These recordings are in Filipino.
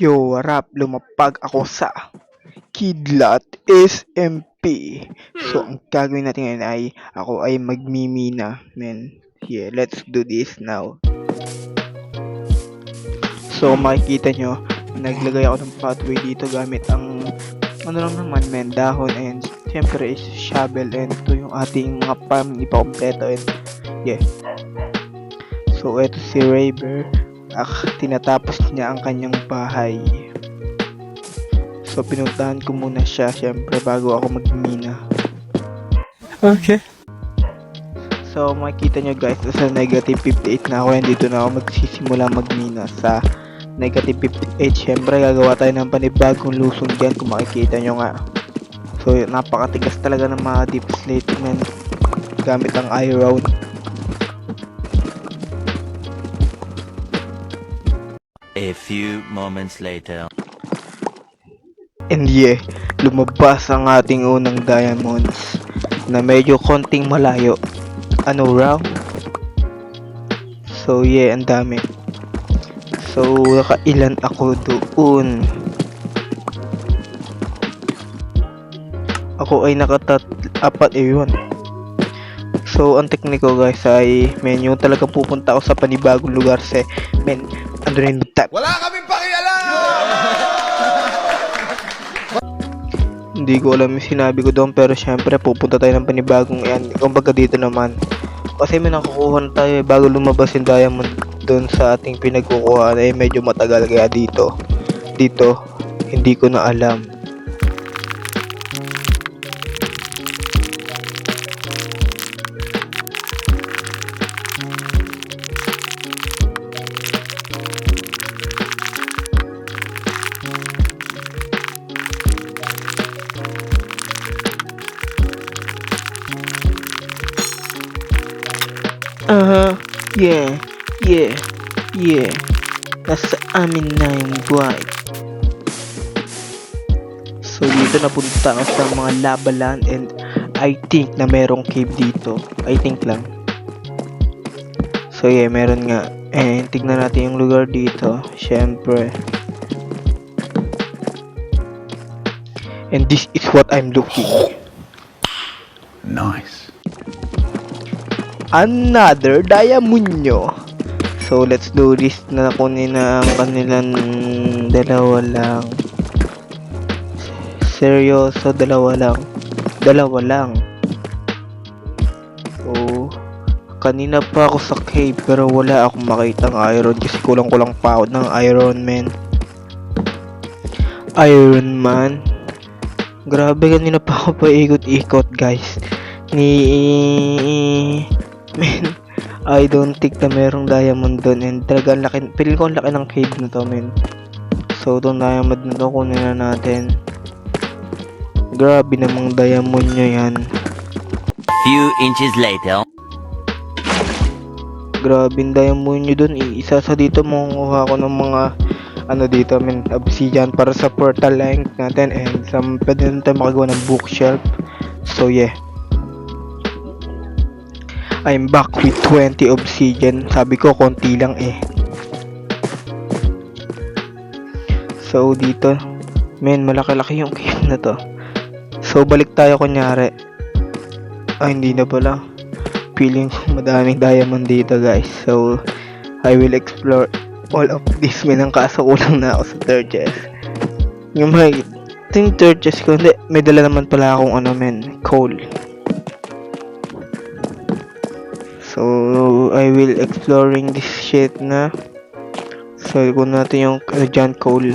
Yo, rap, lumapag ako sa Kidlat SMP. So, ang gagawin natin ngayon ay ako ay magmimina, men. Yeah, let's do this now. So, makikita nyo, naglagay ako ng pathway dito gamit ang ano lang naman, men, dahon and syempre is shovel and ito yung ating mga farm ipakompleto and yeah. So, eto si Raver. Tinatapos niya ang kanyang bahay. So, pinuntahan ko muna siya, syempre, bago ako magmina. Okay. So, makikita nyo guys, sa negative 58 na ako, and dito na ako magsisimula magmina sa negative 58. Syempre, gagawa tayo ng panibagong lusong dyan, kung makikita nyo nga. So, napakatigas talaga ng mga deep slate, man, gamit ang iron. A few moments later. And yeah, lumabas ang ating unang diamonds na medyo konting malayo. Ano raw? So yeah, ang dami. So nakailan ako doon. Ako ay apat yun. So ang technique ko guys ay yung talaga pupunta ako sa panibagong lugar sa ano rin tap. Wala kaming pakialam! Hindi ko alam yung sinabi ko doon, pero syempre pupunta tayo ng panibagong yan. Kumbaga dito naman, kasi may nakukuha na tayo bago lumabas yung diamond doon sa ating pinagkukuha na medyo matagal, kaya dito hindi ko na alam. Yeah. Nasa amin na yung buhay. So, dito napunta ako sa mga lava land and I think na merong cave dito. I think lang. So, yeah, meron nga. And tignan natin yung lugar dito. Syempre. And this is what I'm looking. Nice. Another diamond. So let's do this na kunin na ang kanilang dalawa lang. Seryoso, dalawa lang. So kanina pa ako sa cave pero wala akong makitang iron kasi kulang pa ako ng Iron Man. Grabe, kanina pa ako paikot-ikot guys. I don't think na merong diamond doon, and talaga laki, piling ko ang laki ng cave na to, men. So itong diamond na to kunin na natin. Grabe namang diamond nyo yan. Few inches later. Grabe yung diamond nyo doon. Isa sa dito makukuha ko ng mga ano dito, men, obsidian para sa portal length natin, and pwede na tayo makagawa ng bookshelf. So yeah, I'm back with 20 obsidian. Sabi ko konti lang eh. So dito, men, malaki-laki yung cave na to. So balik tayo kunyari. Hindi na pala. Feeling ko madaming diamond dito guys. So I will explore all of this, men. Ang kaso kulang na ako sa third chest. Yung third chest ko, hindi, may dala naman pala akong ano, men, coal. So, I will exploring this shit na. So, kung natin yung dyan, coal.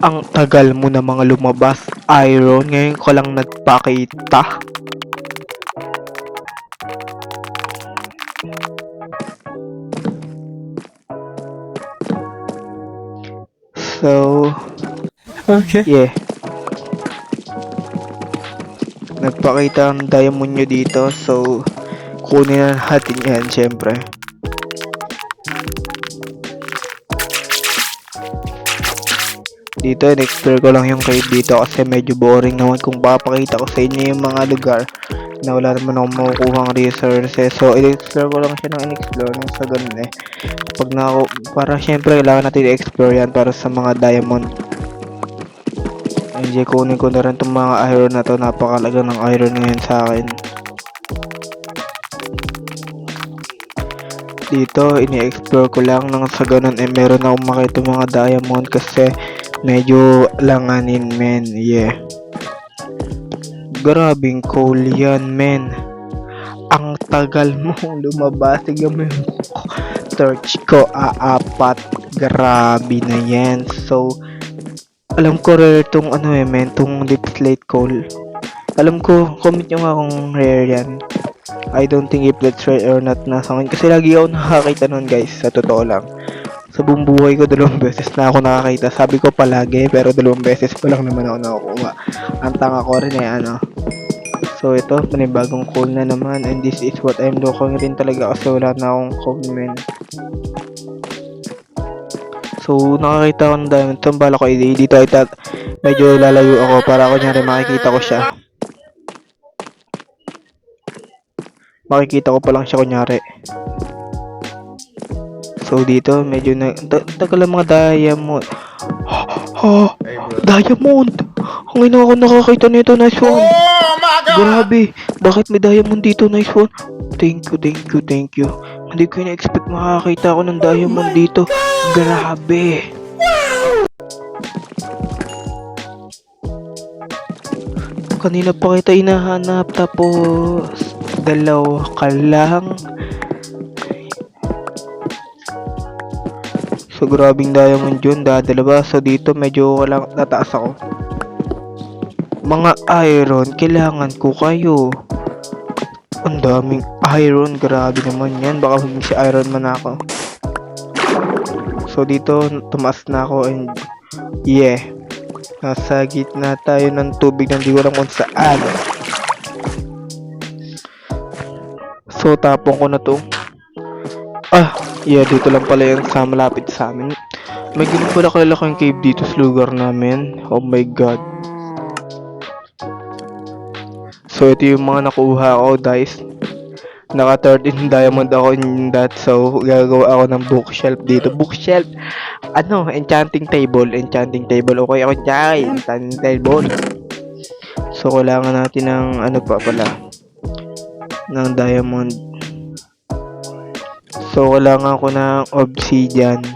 Ang tagal mo na mga lumabas, iron. Ngayon ko lang nagpakita. So, Okay. yeah. Nagpakita ang diamond nyo dito. So, kunin na natin yan, syempre. Dito, in-explore ko lang yung cave dito kasi medyo boring naman kung papakita ko sa inyo yung mga lugar na wala naman akong makukuhang resources. So, i-explore ko lang siya ng in-explore nang sa ganun eh. Pag na ako, para syempre kailangan natin i-explore yan para sa mga diamond. Hindi, kunin ko na rin itong mga iron na to. Napakalaga ng iron ngayon sa akin. Dito, ini-explore ko lang nang sa ganun eh meron akong makita mga diamond kasi medyo langanin men. Yeah. Grabing cool yan men. Ang tagal mo lumabas. Tignan mo yung search ko. Apat. Grabe na yan. So, alam ko rare tong ano eh men. Tong deep slate coal. Alam ko, comment nyo nga kung rare yan. I don't think if that's rare or not nasa akin. Kasi lagi ako nakakita nun guys. Sa totoo lang. Sa buong buhay ko 2 beses na ako nakakita. Sabi ko palagi pero 2 beses pa lang naman ako nakakuha. Ang tanga ko rin eh ano. So ito, panibagong coal na naman. And this is what I'm looking rin talaga kasi wala na akong coal men. So nakakita ko ng diamond. So bala ko dito ay medyo lalayo ako para kunyari makikita ko siya. Makikita ko pa lang siya kunyari. So dito medyo tagal ang mga diamond. Diamond! Ang ina ako nakakita nito, nice one. Grabe, bakit may diamond dito, nice one. Thank you. Hindi ko na-expect makakita ako ng diamond dito. Grabe. Kanina pa kita inahanap tapos dalawa ka lang. So grabing diamond yun, dalawa. So dito medyo walang tataas ako. Mga iron, kailangan ko kayo. Ang daming iron, grabe naman yan. Baka maging si Iron Man ako. So dito tumaas na ako and yeah. Nasa gitna tayo ng tubig na di ko alam kung saan. So tapong ko na to. Yeah, dito lang pala yan sa malapit sa amin. May ganun pala kalaking cave dito sa lugar namin. Oh my god. So ito yung mga nakuha ko guys. Naka 13 diamond ako in that. So gagawa ako ng bookshelf dito. Bookshelf. Ano? Enchanting table. Okay ako dyan. Enchanting table. So kailangan natin ng ano pa pala. Ng diamond. So kailangan ko ng obsidian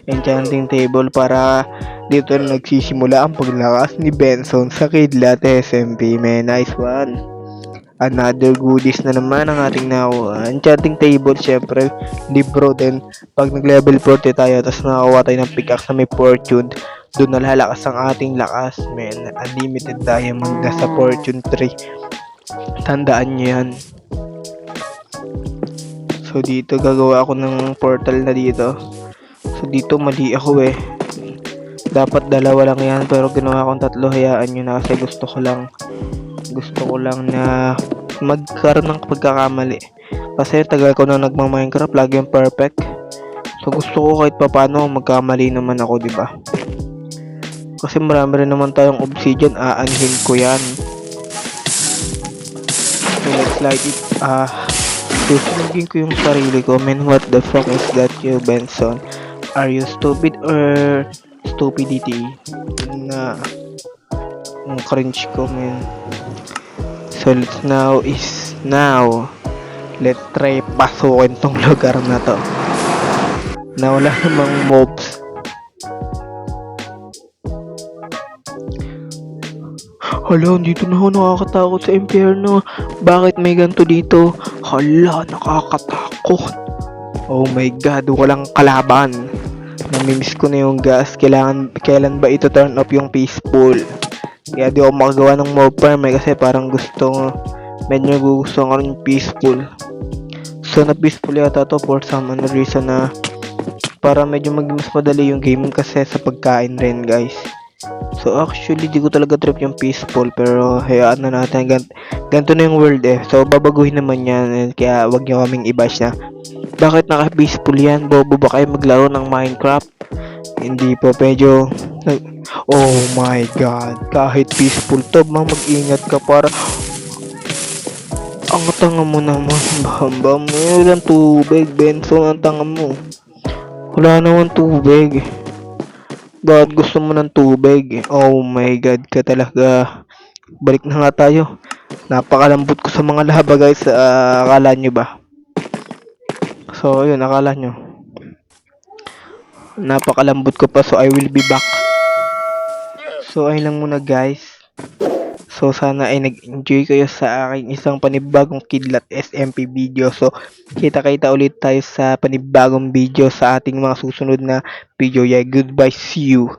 enchanting table para dito na nagsisimula ang paglakas ni Benson sa Kidlat SMP. Man, nice one. Another goodies na naman ang ating nakuha. Enchanting table, syempre libro din. Pag nag level 40 tayo tapos nakakuha tayo ng pickaxe na may fortune, doon na lalakas ang ating lakas. Man, unlimited diamond na sa fortune 3. Tandaan nyo yan. So dito gagawa ako ng portal na dito. So dito mali ako eh. Dapat dalawa lang yan pero ginawa kong 3. Hayaan nyo na kasi gusto ko lang na magkaroon ng pagkakamali. Kasi tagal ko na nagma-Minecraft, lagi yung perfect. So gusto ko kahit papano magkamali naman ako, di ba? Kasi marami rin naman tayong obsidian, aanhin ko yan. So let's light it. Susunugin ko yung sarili ko. Man, what the fuck is that you, Benson? Are you stupid or stupidity? Na ang cringe ko, man. So let's try pasukin tong lugar na to na wala namang mobs. Hala, dito na ako nakakatakot sa impyerno. Bakit may ganito dito? Hala, nakakatakot. Oh my god, walang kalaban. Namimiss ko na yung gas. Kailan ba ito turn off yung peaceful? Kaya di ako makagawa ng mob farm kasi parang medyo gusto nga rin peaceful. So na peaceful yata to for some reason na para medyo mas madali yung game kasi sa pagkain rin guys. So actually di ko talaga trip yung peaceful pero hayaan na natin, ganito na yung world eh. So babaguhin naman yan kaya wag nyo kaming i-bash na bakit naka peaceful yan, bobo ba kayo maglaro ng Minecraft? Hindi po, medyo oh my god, kahit peaceful to mag-ingat ka para Ang tanga mo naman, Bamba. Mayroon tubig, Benson. Ang tanga mo. Wala naman tubig. Bakit gusto mo ng tubig? Oh my God ka talaga. Balik na nga tayo. Napakalambot ko sa mga laba guys. Akala nyo ba? So, yun. Akala nyo. Napakalambot ko pa. So, I will be back. So, ayun lang muna guys. So, sana ay nag-enjoy kayo sa aking isang panibagong Kidlat SMP video. So, kita-kita ulit tayo sa panibagong video sa ating mga susunod na video. Yeah, goodbye. See you.